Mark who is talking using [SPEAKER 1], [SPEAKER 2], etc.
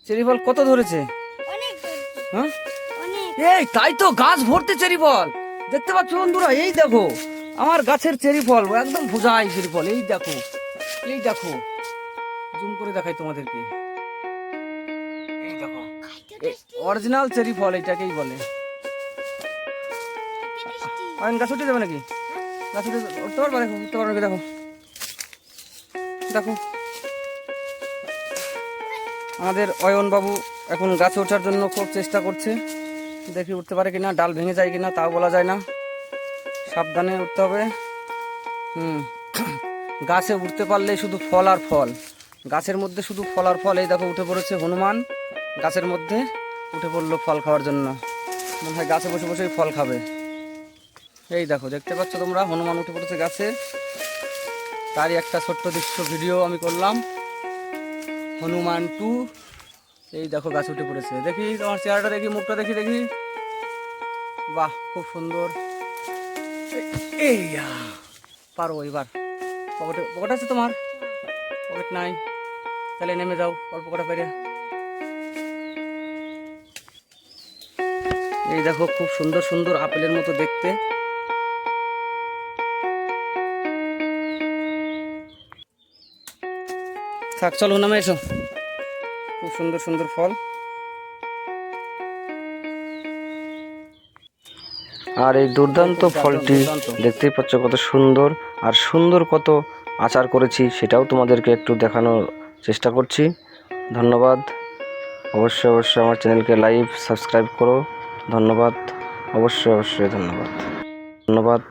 [SPEAKER 1] Cherry ফল কত ধরেছে?
[SPEAKER 2] অনেক ধরেছে,
[SPEAKER 1] হ্যাঁ,
[SPEAKER 2] অনেক।
[SPEAKER 1] এই তাই তো, গাছ ভর্তি চেরি ফল। দেখতে পাচ্ছ বন্ধুরা, এই দেখো আমার গাছের চেরি ফল, একদম ভুজাই চেরি ফল। এই দেখো, এই দেখো, জুম করে দেখাই তোমাদেরকে। এই দেখো,
[SPEAKER 2] খাইতে টেস্টি,
[SPEAKER 1] অরিজিনাল চেরি ফল এটাকেই বলে।
[SPEAKER 2] খাইতে টেস্টি।
[SPEAKER 1] অয়ন, গাছ উঠে যাবে নাকি? গাছ উঠে উঠতে পারবে? দেখো, উঠতে পারবে নাকি? দেখো, দেখো আমাদের অয়ন বাবু এখন গাছে ওঠার জন্য খুব চেষ্টা করছে। দেখি উঠতে পারে কিনা, ডাল ভেঙে যায় কিনা তাও বলা যায় না, সাবধানে উঠতে হবে। হুম, গাছে উঠতে পারলে শুধু ফল আর ফল, গাছের মধ্যে শুধু ফল আর ফল। এই দেখো উঠে পড়েছে হনুমান, গাছের মধ্যে উঠে পড়লো ফল খাওয়ার জন্য। মনে হয় গাছে বসে বসেই ফল খাবে। এই দেখো, দেখতে পাচ্ছ তোমরা, হনুমান উঠে পড়েছে গাছে। তারই একটা ছোট্ট দৃশ্য ভিডিও আমি করলাম, হনুমান 2। এই দেখো গাছ উঠে পড়েছে। দেখি তোমার চেহারাটা দেখি, মুখটা দেখি, দেখি। বাহ, খুব সুন্দর। এই পারো এবার। পকেটে পকেট আছে তোমার? পকেট নাই, তাহলে নেমে যাও অল্প কটা পেরে। এই দেখো, খুব সুন্দর সুন্দর আপেলের মতো দেখতে। থাক, চলো নামে এসো। খুব সুন্দর সুন্দর ফল। আর এই দুর্দান্ত ফলটি দেখতেই পাচ্ছ কত সুন্দর, আর সুন্দর কত আচার করেছি সেটাও তোমাদেরকে একটু দেখানোর চেষ্টা করছি। ধন্যবাদ। অবশ্যই অবশ্যই আমার চ্যানেলকে লাইক সাবস্ক্রাইব করো। ধন্যবাদ, অবশ্যই অবশ্যই ধন্যবাদ, ধন্যবাদ।